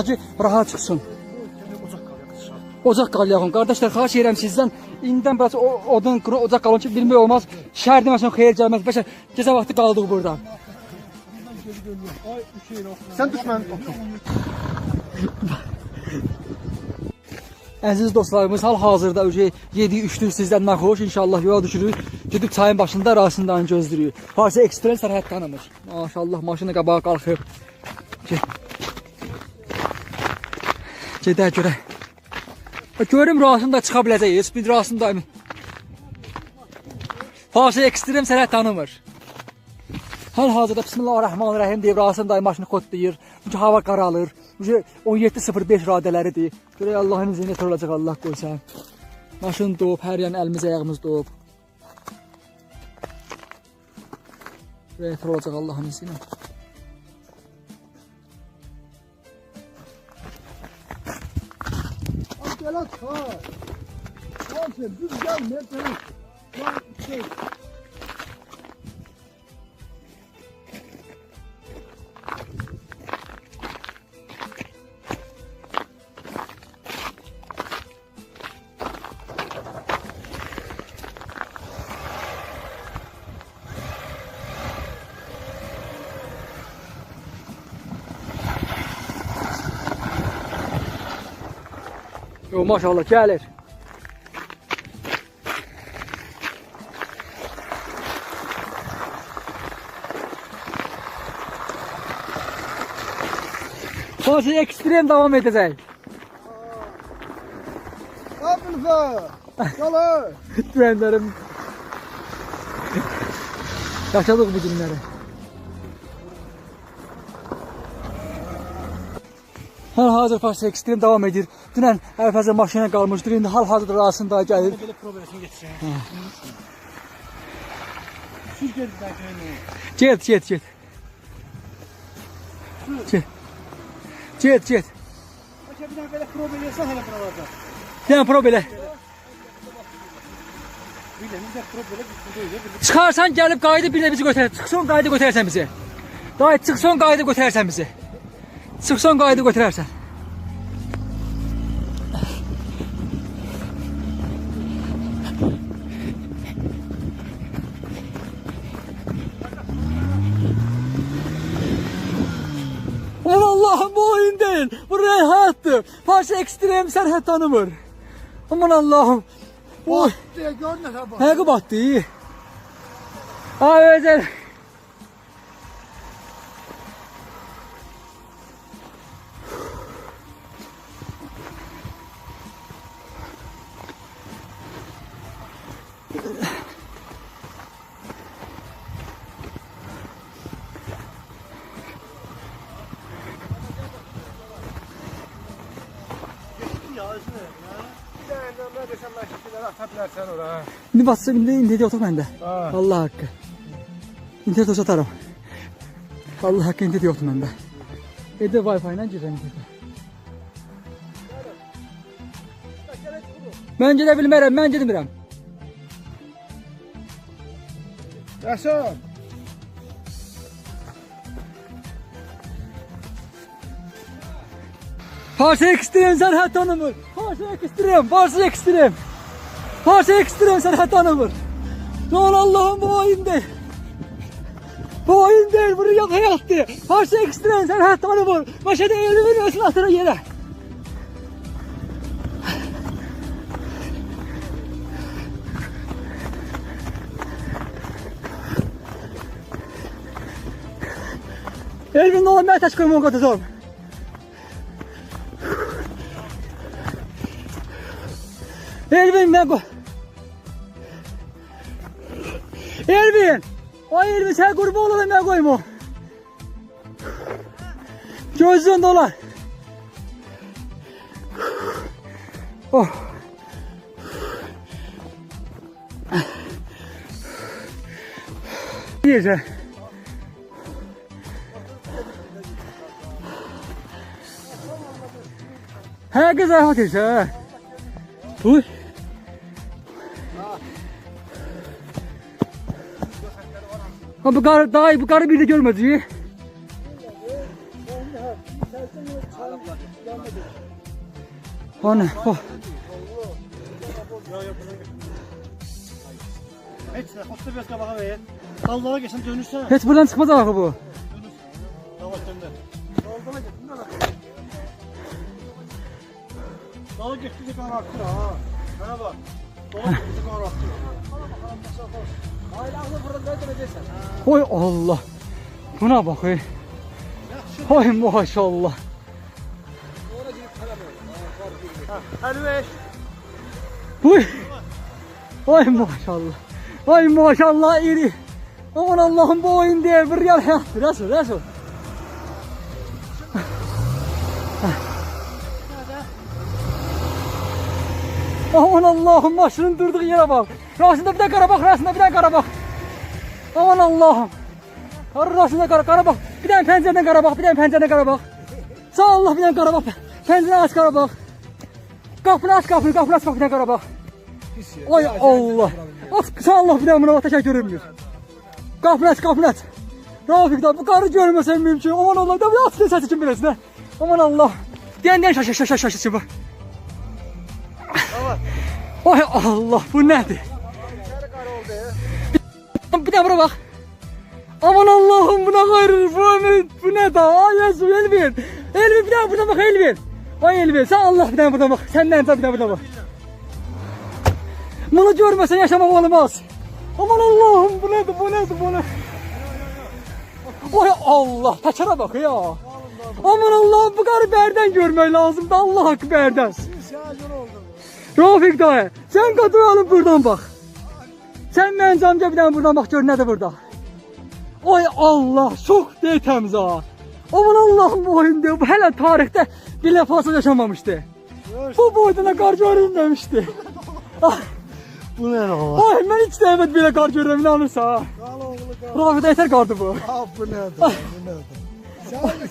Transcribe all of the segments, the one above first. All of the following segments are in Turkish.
ki rahat çıxsın. Ocaq qalayağım. Qardaşlar, xahiş edirəm sizdən indidən biraz odun quru ocaq qalın ki, bilmək olmaz. Şəhər deməsən xeyir gəlməz. Bəşər gecə vaxtı qaldıq burada. Sən düşmən otur. Əziz dostlarımız, hal-hazırda yediyi üçlük sizdən naxoş. İnşallah yola düşürük. Gedib çayın başında arasından gözlürük. Parça ekstrem sərhəd tanımır. Maşallah, maşını qabağa qalxıb. Gedək görək. Görüm rasında çıxa biləcəyiz. Bir rasındayım. Parça ekstrem sərhəd tanımır. Hal-hazırda Bismillahirrahmanirrahim deyib rasındayım, maşını kodlayır. Çünki hava qaralır. 17.05 radələridir. Görək Allahın izni nətər olacaq, Allah qoysa. Maşın doğub, hər yan əlimiz ayağımız doğub. Görək nətər olacaq Allahın izni. Gel at ha. Sen düz gel ne sen. Yo, maşallah gəlir. Parça ekstrem devam edəcək. Abdülfə. Gələ. Düənlərim. Yaşadıq bu günləri. Hal-hazır parça ekstrem devam edir. Dünən əvvəlcə maşına qalmışdır. İndi hal-hazırda arasında gəlir. Belə problemini geçirəm. Siz gedin bəlkə. Get. Get. Bəlkə bir dənə belə problem eləsən hələ buralarda. Yəni pro belə. Bilən problem burada. Çıxarsan gəlib qayıdıb bir də bizi götürər. Çıxsan qayıdıb götürərsən bizi. Dayı çıxsan qayıdıb götürərsən bizi. Çıxsan qayıdıb götürərsən. Allah'ım, bu oyun değil. Bu rehattır. Parça ekstrem sərhəd tanımır. Aman Allah'ım. Bu həqiqi battı. Ay özel. İndi basacağım, indi otur məndə. Allah haqqı. İnternet olsa atarım. Allah haqqı, indi yoxdur məndə. Evdə Wi-Fi ilə girirəm. Mən gedə bilmərəm, mən gedmirəm. Yaşam. Parça ekstrem sərhəd tanımır. Parça ekstrem sərhəd tanımır. Ne olur Allah'ım, bu oyun değil. Bu oyun değil, bu rüya hayattı. Parça ekstrem sərhəd tanımır. Başa da elimin ölsün atıra yere. Elvin, ne olur, mən təş koyma qatacağım. Elvin, ben koy. Elvin! Ay Elvin, sen kurban olalım, ben koyma. Gözün dolar. Oh. Yiyeceğim. Herkes rahat etsin. Uy. Ha, bu karı bir de görmedi. O ne? Oh. Heç nə, xoşda biraz qabağa ver. Dallara geçsən dönürsən. Heç buradan çıkmaz axı bu. Yavaş döndür. Dallara geç, bunlar da. Dala getdikcə qan artır ha. Mənə bax. Dala getdikcə qan artır. Aylaqlı burada dönəcəksən. Oy Allah. Buna bak ey. Oy maşallah. Əlveş. Oy. Oy maşallah. Oy maşallah iri. Aman Allah'ım bu oyun değil. Bir real hayat. Resul. Aman Allah'ım maşının durduğu yere bak. Raşında bir de Karabak, Raşında bir de Karabak. Aman Allah'ım. Raşında Karabak. Bir tane pencereden Karabak, bir tane pencereden Karabak. Sağ Allah bir tane Karabak. Pencere aç Karabak. Kapını aç kapını aç bak bir tane Karabak. Ay Allah. Sağ Allah bir tane buna bak teşekkür görünmüyor. Kapını aç. Rafik da bu karı görmesen mümkün. Aman Allah da bir aç sesi için bilesin ha. Aman Allah. Diyen şaşırsın bu. Ay Allah bu nedir? Bir de buna bak. Aman Allah'ım buna gayrı bu ne da? Ay Yesu Elvin bir daha buna bak Elvin. Ay Elvin sen Allah bir daha buna bak. Senden bir daha buna bak. Bunu görmesen yaşamak olmaz. Aman Allah'ım bu ne? Ay Allah taçara bak ya. Aman Allah'ım bu karı berden görmek lazım da Allah hakkı berden. Rafik dayı sen kadroyu alıp buradan bak. Sen bence amca bir tane buradan bak gör nedir burada. Ay Allah çok değil temiz ha. Aman Allah'ım bu oyunda bu hele tarihte bir lafası yaşamamıştı. Bu boyda kar görünmemişti. Bu ne lan? Ay ben hiç de evet bile kar görünmeni alırsa ha. Rafik yeter kardı bu. Bu nedir?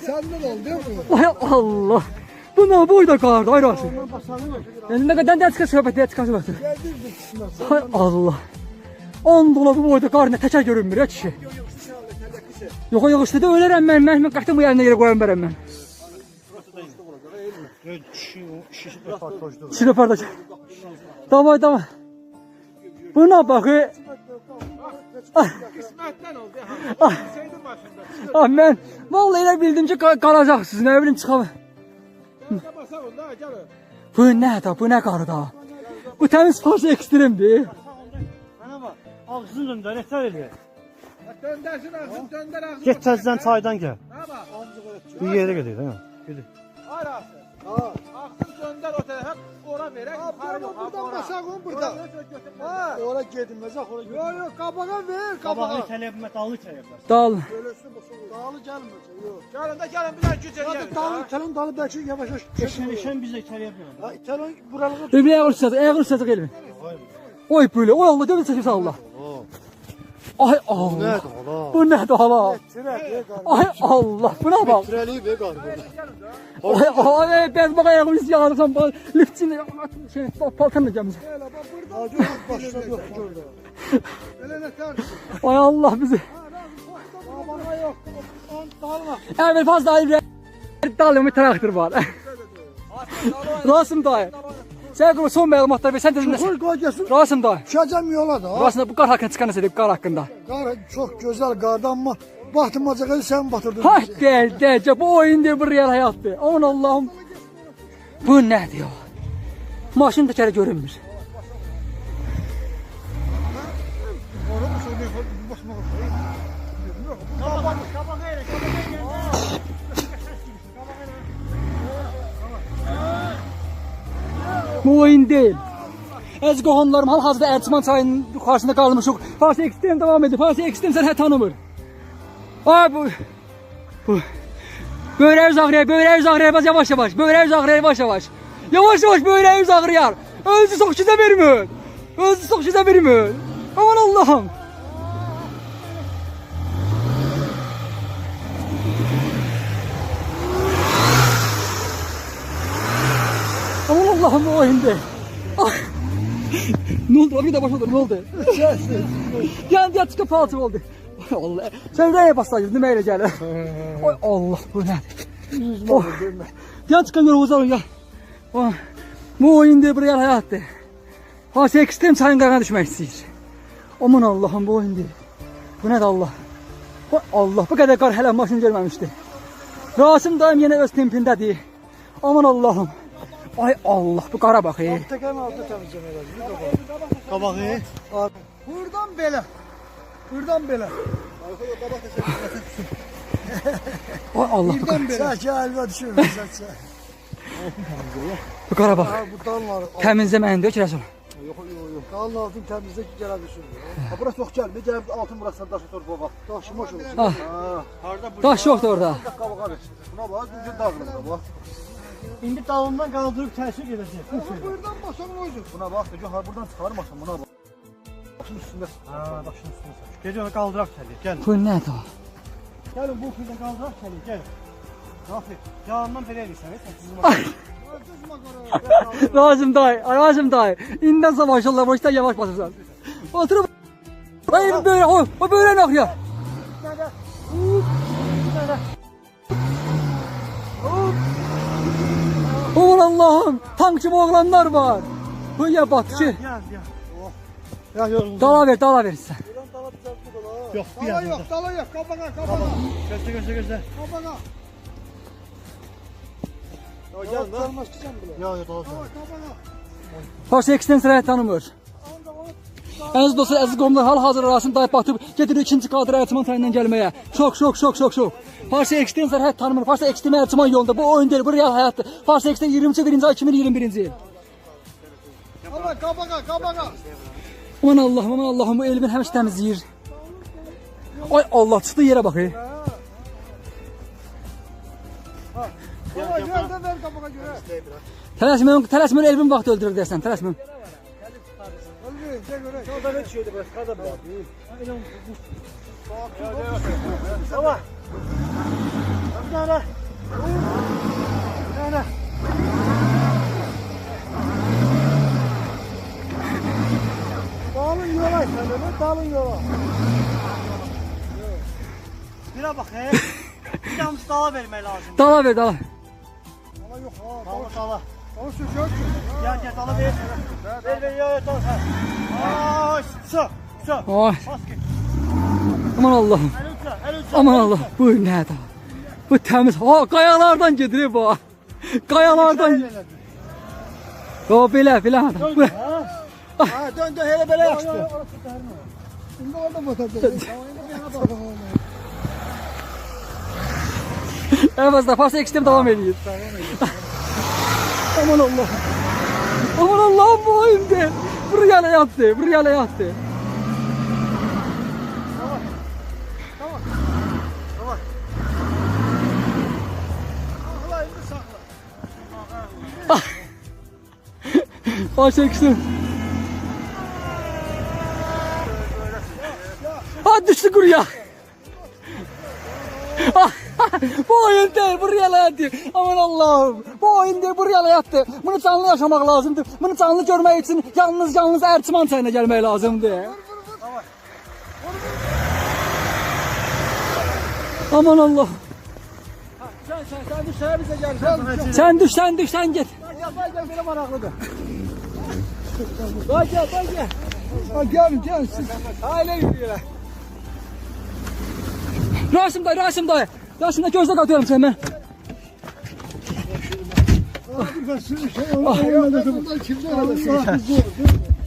Sen ne oldu değil mi? Ay Allah. Bu ne boyda kardı ay Rafik. Yani ne kadar çıkar söhbet. Ay Allah. 10 dolar bu boyda kar ne teker görünmür ya kişi. Yok işte de ölerəm mən qaçdım bu yerine yere qoyam verəm mən. Şişi röportaj. Davay. Buna bak. Qismətdən oldu ha. Şeydin başında. Mən vallahi elə bildim ki qalacaqsınız. Nə bilim çıxam. Basaq onda gəl. Bu nədir? Bu nə qarı da? Bu təmiz farz ekstremdir. Mənə bax. Ağzını döndər, nətər eləyir? Döndərsin ağzını, döndər ağzını. Get təzdən çaydan gəl. Mənə bax. Bir yerə gedir, hə? Gedir. Arası. Ağzını döndər o tərəfə, ora verək. Buradan basaq onu burada. Ora gedilməz, ora gedilməz. Yox, qabağa ver, Qabağı itələyə bilmə, dalı itələyə bilməz. Dal. Dağlı gəlməyəcək, yox. Gəlin bir dənə güc eləyək. Dalı bəlkə yavaş-yavaş. Keçən bizə itələyə bilməz. Ha, İtalyan buralığa Bir ayaq üstə elmi. Oy böyle. Oy Allah dövdü çəkirsən Allah. Ay Allah. Bu nədir hala? Ay Allah. Buna bak. Treli ve qarı. Ay ben bak ayağımı üstü yağdırsam liftçini şey paltanla cəmiz. Başına yox gördü. Elə nətər? Ay Allah bizi. Qabağa yox. Dalma. Evet fazla ayır. Dalımı traktör var. Rasım dayı. Sen son məlumatlar ver. Sen de Çoxul qoy gəlsin. Rasım dayı. Şəcəm yola da. Aslında bu qar haqqında çıxan edib qar haqqında. Qar çox gözəl qardan amma batmacağı sən batırdın. Hay gel bu oyun diye bir real hayattı. Aman Allah'ım. Bu ne diyor? Maşın tekeri görünmür. Bu oyun değil. Əziz qohumlarım, hal-hazırda Erçiman çayının yuxarısında qalmışıq. Farsi ekstrem devam edir. Farsi ekstrem sən tanımır. Ay bu. Böyrəyiz ağrıyar, baz yavaş. Böyrəyiz ağrıyar, yavaş. Yavaş böyrəyiz ağrıyar. Özü çox sizə vermir. Aman Allah'ım. Aman Allah'ım bu oyunda. Ne oldu? Bir de başladı. Ne oldu? Gel çıkıp paltı oldu. Allah. Sen nereye bassaydın? Değil mi öyle gel? Ay Allah bu ne? Yan çıkan yolumuza alın ya. Bu oyundur, bu real hayatdır. Farsi ekstrem çayın qırağına düşmək istəyir. Aman Allah'ım, bu oyundur. Bu nədir Allah? Allah, bu qədər qar hələ maşını görməmişdi. Rasim daim yenə öz tempindədir. Aman Allah'ım. Ay Allah, bu qara bax. Tekerin altı temizlemeler. Qabağı. Buradan belə. Buradan belə. Ay Allah, bu qara. Buradan belə. Çəkə əlvə düşürmüş. Bu qara bax. Bu dallar. Təmizləməyin deyir ki, Rəsul. Yok. Dalın altın temizle ki gələ düşürmüş. Ha bura çox gəlmir. Gəlib altın burasına daşı torba bax. Daşımış olur. Ah, Harda bu? daş yoxdur orada. Qabağa ver. Buna bax, düzgün dağılır bax. İndi dalından qaldırıb təsir edəcək. Buradan başın oydu. Buna bax, ha buradan çıxarmasın buna bax. Daşın üstündə. Ha, daşın üstünə sür. Gecə onu qaldıraq təliyə. Gəlin. Bu nədir o? Gəlin bu fırda qaldıraq təliyə. Gəlin. Rafi, yanından belə eləyirsən, səsizmə. Razım dayı. İndən sonra maşallah başdan yavaş basırsan. Oturup. Ay böyle, o böyle ne akıyor? Aman Allah'ım, tankçı oğlanlar var. Bu ya batışı. Gel. Ya yoruldum. Dala ver sen. Yok, bir Dala yana. yok, dala yok. Kabağa. Gözle. Kabağa. Gel lan. Olmaz ki sen bile. Ya dala. Kabağa. Farsi eksten sırayet tanımır. Əziz dostlar, əziz qomlar, hal-hazır arasını dayıb batıb gedir 2-ci Qadir Ərçiman çayından gəlməyə. Şok. Farsi eksten sərhəd tanımır. Farsi eksten Ərçiman yolunda. Bu oyun deyil, bu real həyatdır. Farsi eksten 21-ci ay 2021-ci il. Kabağa. Aman Allah'ım, bu elmin həmişə təmizləyir. Ay Allah, çıxdı yerə bax. Gel ver kabağa göre. Tələsmən elmin vaxtı öldürür deyəsən, tələsmən. Öldürün, göre. Şurada ne düşüyordu burası? Kada bırak. Tamam. Bir tane. Dağılın yola sen öyle, dağılın yola. Bire bak he. Bir damız dala vermək lazım. Dala ver, dala. Dağla yok ha. Dala. Onu sürüyor ki. Gel dala ver. Ver ya dala. Ay, su. Ay, Bas git. aman Allah'ım. El uça. Aman Allah, bu nədir? Bu təmiz, qayalardan gedir bu. Qayalardan. O belə. Bu. Ha dön hele böyle yakıştı. Şimdi orada motorda. Əvəzdə Farsi ekstrem davam edir. Aman Allah'ım, bu oyundur. Bu real həyatdır. Farsi ekstrem. Düştü kuruya. Bu oyun değil, bu real hayatdır. Aman Allah'ım, bu oyun değil, bu real hayatdır. Bunu canlı yaşamak lazımdır. Bunu canlı görmek için yalnız Erçiman çayına gelmek lazımdır. Aman Allah. Sen dışarı bize gel. Sen düş, sen git. Gel benim maraklıdır. Gel. Ha gel. Aile yürüyorlar. Rasim dayı. Rasim dayı gözle katıyorum seni ben.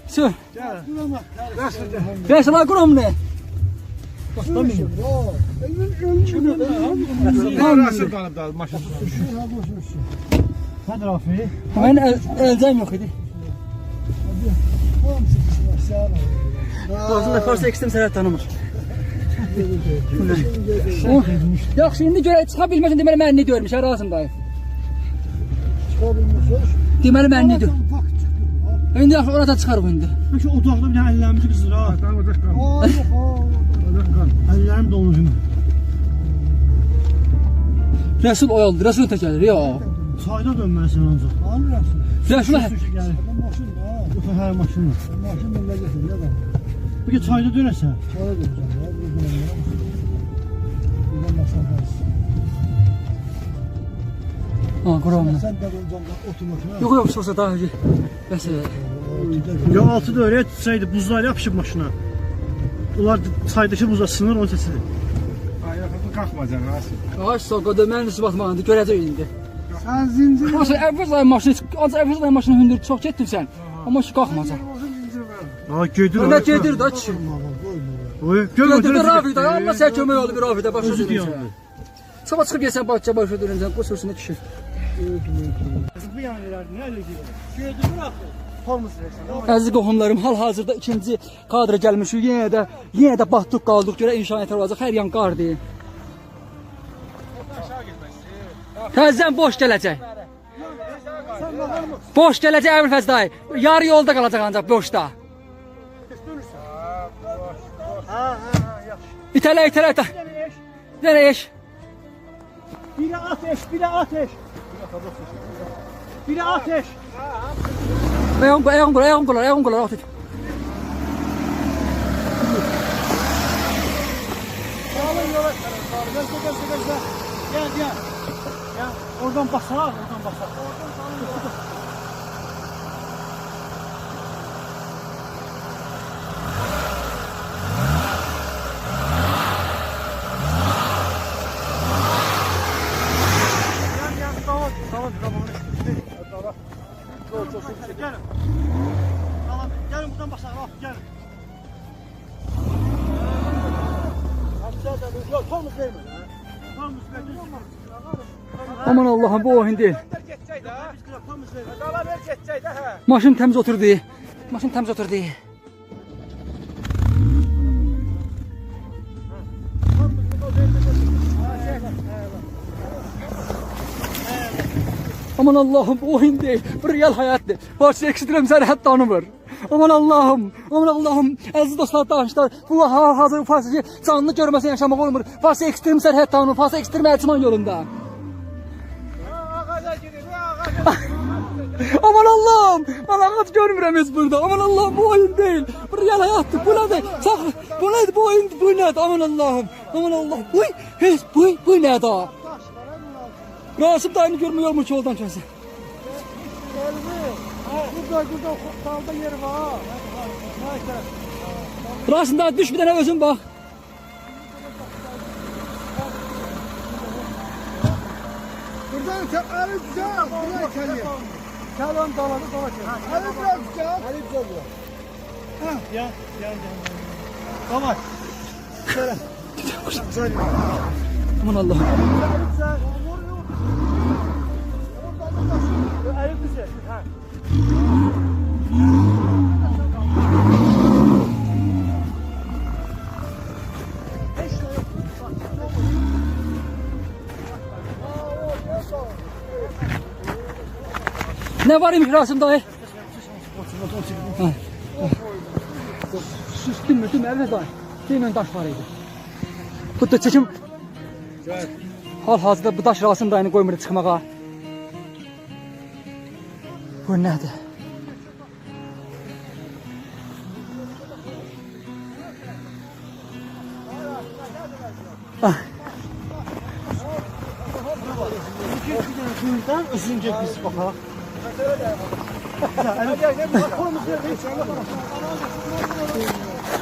Sür. Rasim dayı kurum ne? Hadi Rafi. Ben elcem yok idi. Farsi ekstrem sərhəd tanımır. Yaxşı, indi görək, çıxa bilməsən deməli mənni görmüş, Rasim dayı. Deməli mənni gör. İndi yaxşı, orada çıxarıq indi. Peki odaqda bir dənə əllərimizi qızır ha. Əllərim donur şimdi. Rəsul oyaldı, Rəsul təkəlir, ya. Çayda dönməlisən ancaq. Rəsul, Yox, hər maşınla. Peki çayda dönəsən? Ha, quramla. Sen de ondan oturmasın. Yox, yox, sosa daha iyi. Bəs. Ya altı da öyle tutsaydı buzlar yapışıp maşına. Bunlar çaydakı buza sınır onun sesidir. Ayaqını qalxmayacaksın Rasim. Ağaç soqada mən üstü batmağını görəcək indi. Sən zincir Nasıl əvvəl ay maşını, az əvvəl ay maşını hündür çox getdin sən. Amma şu qalxmayacaq. zincir ver. Ha gedir. Öndə gedir də kişi. Oy, Gedir də Rafiqdə, Allah sən kömək ol bir Rafiqdə başa Özü düşürsən. deyəm. Sabah çıxıb gəlsən bağça başa düşürsən, qusursun kişi. Bu yana verərdi, nə elə gedir? Gedir bırak. Tormuz versən. Əziz qohumlarım, hal-hazırda ikinci kadra gəlmişik. Yenə də batdıq qaldıq. Görə inşaat olacaq. Hər yan qardır. Təzən boş gələcək. Boş gələcək Əbül Fəz dayı. Yarı yolda qalacaq ancaq boşda. İtələ. Nerə eş? Biri ateş, biri ateş. Biri ateş. Ayağım qolar. Sağlam yola. Gel. Ya oradan basar. Gelin buradan basalım. Gelin. Yok, Tormuz verme. Tormuz verme. Aman Allah'ım bu oyun deyil. Tormuz verme. Dala ver getcək də hə. Maşın təmiz oturdu. Aman Allah'ım bu oyun değil. Bu real hayatdır. Varsa ekstrem sərhəd tanımır. Aman Allah'ım. Əziz dostlar, danışlar. Bu hazır fasıcı canlı görməsə yaşamaq olmur. Varsa ekstrem sərhəd tanımır. Varsa ekstrem Erçiman yolunda. Ağaca girin, ağaca. Aman Allah'ım. Ben ağaç görmürəm heç burada. Aman Allah'ım bu oyun değil. Bu real hayattır. Bu nedir? Bu nedir bu oyun? Bu nedir? Aman Allah'ım. Bu nedir? Rasim dayını görmüyor mu ki yoldan kesin? Burada dalda yeri var. Rasim dayı düş bir tane özün bak. Buradan Ali güzel. Buraya geliyor. Çalan daladı dolaşıyor. Ali biraz güzel. Ali güzel bu. Yan. Tamam. Şöyle. Aman Allah'ım. Ali güzel. Elif güzel. Ha. Ne var imiş Rasim dayı? Süstün mü? Evde dayı. Demin taş var idi. Bu da çekim. Hal-hazırda bu daş Rasim dayını qoymur çıxmağa. Bu nədir? Buradan özünce biz bakalım.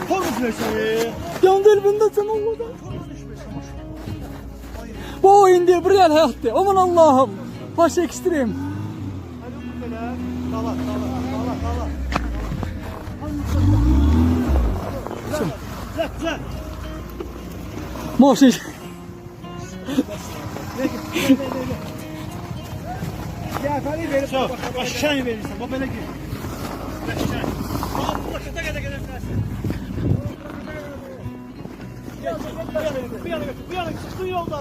Tormuz versin. Yandır bunda sen Allah'dan. Bu oyun değil, bu real hayattı. Aman Allah'ım. Baş ekstrem. Dala. Güzel. Maşın. Ya Ali verip Çok. Aşağı verirsen. Bu böyle gir. Aşağı. Bu başta gelirsin. Bir yana çıktı yolda.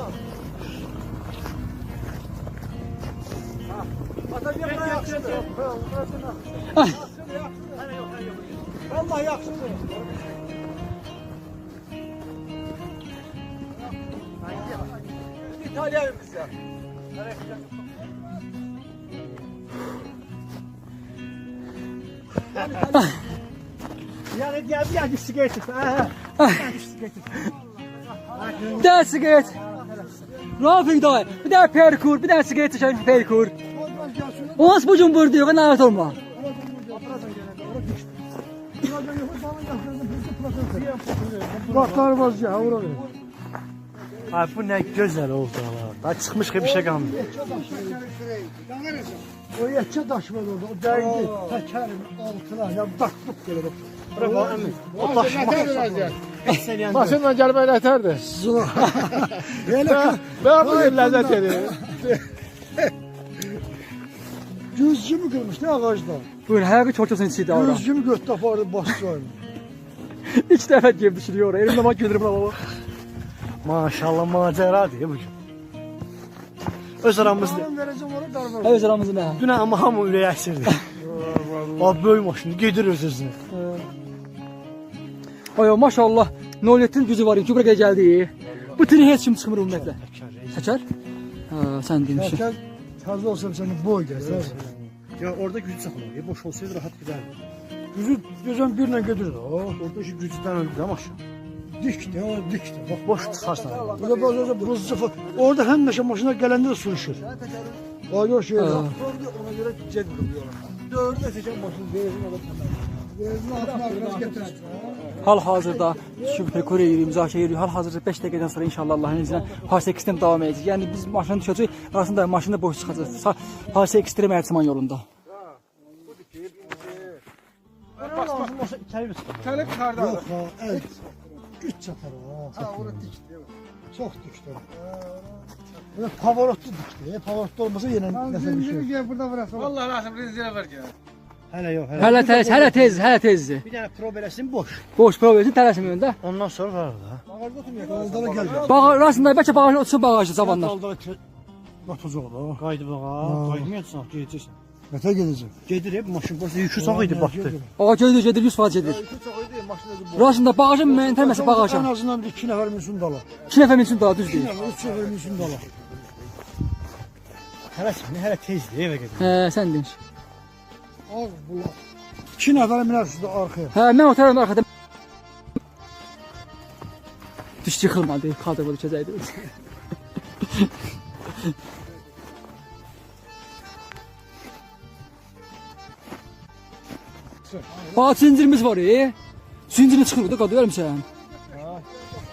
ata bir yana yaxşıdır. Ay. Vallahi yaxşıdır. İtalya kız ya. Yani gel sigaret. Gel sigaret. Rafik dayı. Bir tane perkur, bir tane sigara çeken perkur. Ons bu gün burada yok, narahat olma. Baklar var ya, ora ver. Ay bu ne güzel oldu Allah. Daha çıkmış gibi bir şey kalmadı. O yetçe daş var orada, o değdi. Tekerin altına, ya baktık böyle bak. Bravo Emin. O taş maşın. Maşınla gelmək nətərdir? Zula. Böyle Ben bu gün ləzzət edir. göz kimi kırmış ne ağaçta. Buyurun, her çok çok içiydi ara. Göz kimi göt tapardı başlayın. İlk defa girip düşürüyor oraya. Elimde bak gelirim baba. Maşallah macera diye bugün. Öz aramızda. Ben vereceğim onu darbe. Evet aramızda ne? Dün ama hamı ürəyi əsirdi. Abi böyük maşın gedir öz özünə. Ay maşallah. Noletin gücü var. Ki buraya geldi. Bu tini hiç kim çıkmır ümumiyyətlə. Kaçar? Ha, sen demişsin. Zaten fazla olsa seni boy gelsin. Ya orada gücü saxlamaq. Ya boş olsaydı rahat gedərdi. Yüzü gözüm birine götürdü. Orada işi gücüdən öldü maşın. Dikti, o dikti. Bak Boş çıxarsan. burada bazı buz sıfır. Orada həmişə maşına gələndə də su işir. O yok şey. Ona göre ced vuruyorlar. Dördü de seçen maşını benzin alıp benzin altına biraz getirir. Hal-hazırda şübhə kore yürüyüb, müzakirə yürüyüb. Hal-hazırda 5 dəqiqədən sonra inşallah Allahın izniyle Parse Ekstrem devam edəcək. Yəni biz maşını düşəcək, arasında maşında boş çıxacaq. Parse Ekstrem Erçiman yolunda. Lazım olsa içəri mi çıxar? Təlib çıxardı. Yok ha, evet. Güç çatar ha. Ha, orada dikti. Çok dikti. Böyle pavarotlu dikti. Pavarotlu olmasa yine nəsə bir şey. Gel burada bırakalım. Allah razım rezil ver ki. Hələ yox, hələ. Hələ tez. Bir dənə pro beləsin boş. Boş proversin, tələsin öndə. Ondan sonra var da. Daldala gel. Bağ, rasında bəlkə bağın otursun bağajı zamanlar. Daldala Batacaq da. qaydı bağa. Qaydımayacaqsan, gedəcəksən. Nətə gedəcək? Gedir hep maşın burası yükü çox idi batdı. Ağa gedir 100% gedir. Rasında bağajın mentəlməsi En bağajın. azından bir iki nəfər minsin dala. 2 nəfər minsin daha düz İki deyil. nəfər, üç nəfər minsin dala. Hələ tezdir evə gedir. Hə, sən demiş. Az bulaq. İki nəfər minərsiz də arxaya. Hə, mən otaram arxada. Düş yıxılmadı, kadroda düşəcəkdi. Bak zincirimiz var Zincirini çıxırdı, qadı vermişsən.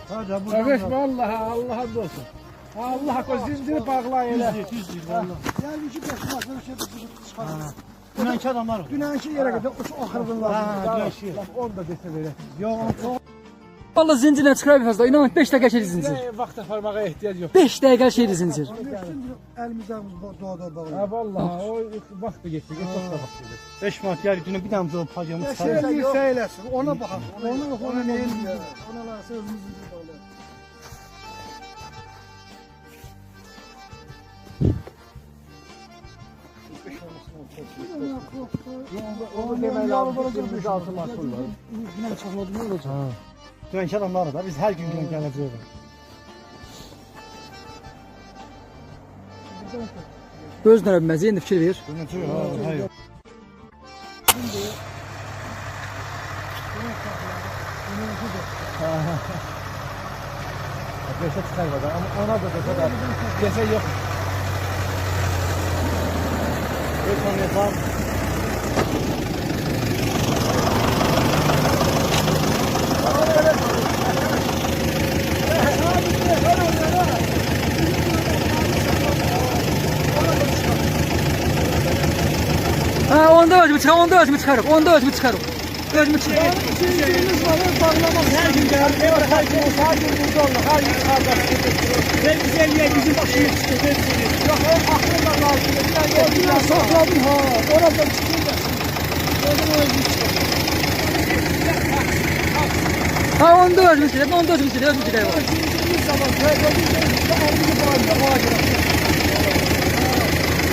Hadi Qardaş buradan. vallahi Allah'a olsun. Allah koy zinciri bağlayın elə. Yani iki beş maçları şey çıkarır. Dünənki adamlar. Dünənki yerə qədər o axırdan lazım. dünənki. Onu da desə belə. Yox, Vallahi zincirlə çıxara bilməz. İnan 5 dəqiqə şeydi zincir. Vaxt aparmağa ehtiyac yox. 5 dəqiqə şeydi zincir. əlimiz doğada bağlı. Ha vallahi o vaxt da getdi. Çox da vaxt getdi. 5 manat gəlir günə bir dənə bu pacamı Şey çıxarır. girsə eləsin. Ona baxaq. Ona nə eləyir? Ona lazım özümüzün bağlı. Onu demək lazım. Biz altı masum var. Yine çakladı ne olacak? Dünənki adamlar da biz hər gün gələcəyik. Gözünə bilməz, indi fikir ver. Hayır. Beşə çıxar qədər. Amma ona da da desə yox. Bir saniye var. Ha, onda özümü çıxarıq, onda özümü çıxarıq. Özümü çıxarıq. Her gün gəlir, her gün burada olur, her gün çıxardır. Ben güzelliğe bizim başını çıxır. Yok o aklımda lazım. Ya sakladım ha. Orada çıkıyor. Ha, onda özümü çıxarıq, özümü çıxarıq.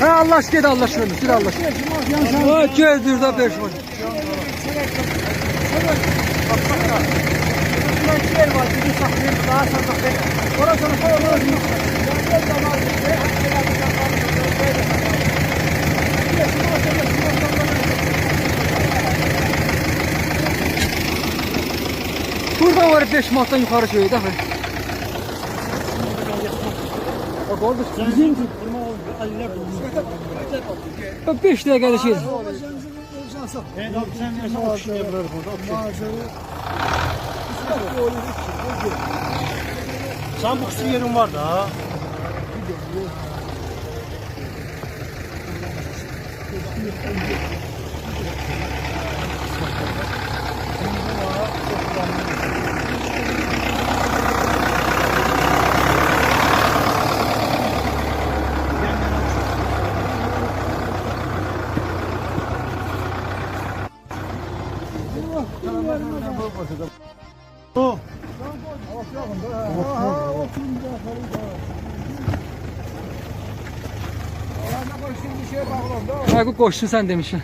Ha, Allah aşkına Allah aşkına, gid Allah aşkına. Ha, geldir də 5 var. Yer var, bizi saklayıp daha sonra orasını koyuyoruz. Burada var 5 manatdan yuxarı şeydi axı. Orada Bizim bizim tutturma oldu. Aliler bulmuş. 5 dəqiqə geçir. Evet abi sen mesela o kişiye bırak orada. Sen bu kısım yerin var da ha. O. Aykut koşsun sen demişsin.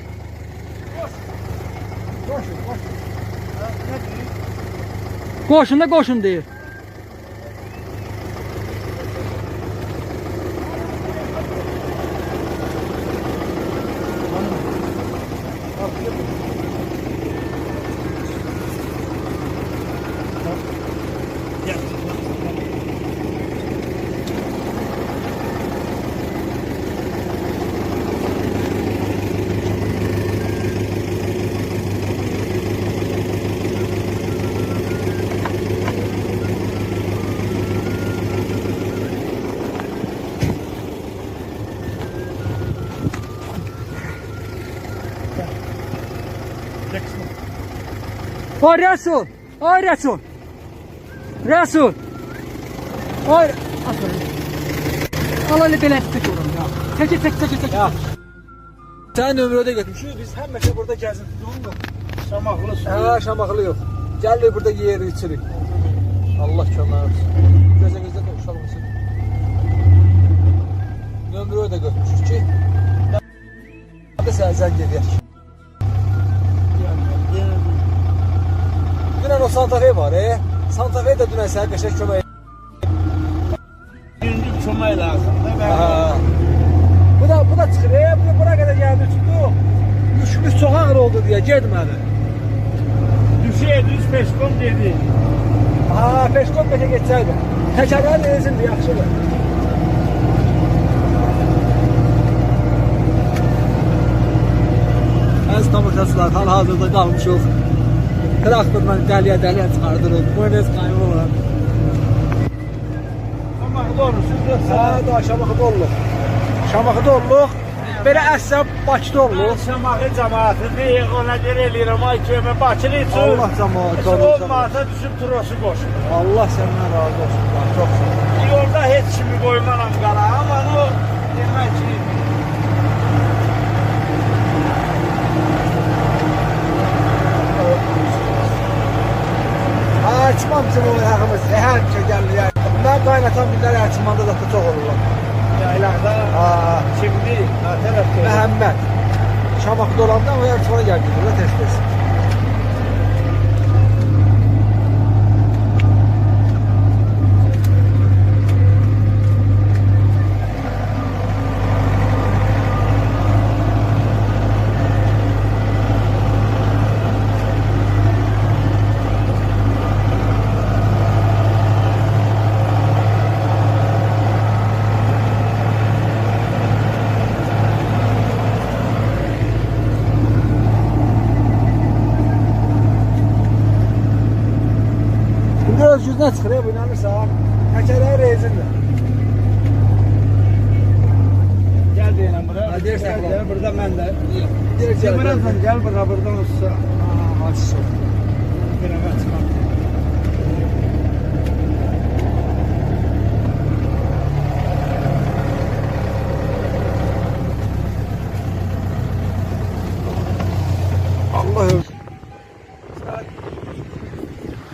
Koşun da koşun deyir. Ay Resul! Ay Resul! Resul! Ay! Al öyle belə tutuyorum ya. Çekil. Ya. Sen ömrüde götürmüşüz. Biz həmişə burada gəzintik, doğru mu? Şamaklı su. Hə, şamaklı yok. Gəl burada yeyirik, içirik. Allah kömək olsun. Gözünüzdə də uşaq olsun. Ömrüde götürmüşüz ki, hadi sen zəng edək. Dünən o Santa Fe var, Santa Fe də dünən sənə qəşəng kömək. Birinci kömək lazımdır. Bu da çıxır, bura qədər gəldi çıxdı. Yükümüz çox ağır oldu deyə getmədi. Düşeydi, 3-5 kon dedi. Ha, Peşkot bəkə geçsəydi. Təkərlər rezindir, yaxşıdır. Əziz tamaşaçılar, hal-hazırda qalmışıq. Traktorla dəliyə çıxardırıq. Buenos qayımı var. Şamaklı olursunuz. Ha, da Şamaxıda olluq. Şamaxıda olluq. Belə əsəb Bakıda olluq. Şamaklı cəmaatını ona görə eləyirəm. Ay kömə Bakılı üçün. Allah cəmaatı Heç olmasa düşüb turosu qoşun. Allah səndən razı olsun. Çox sağ ol. Yolda heç kimi qoymaram qala. Amma o demək ki, Açmam bizim o haqımız. Həmişə gəlir yəni. Mən qaynatan billər Açmanda da çox olurlar. yaylaqda kimdi? Ha, tərəfdə. Məhəmməd. Şamaxıda olanda o Açmana gəldi. Tez-tez. Öz yüzünə çıxır, bu inanırsan. Təkərləri rezindir. Gəl deyiləm bura. Deyirsən, Gəl burada mən də. Deyirsən, Gəl bura, buradan olsa. açsın. Qırama çıxar. Allah öldü.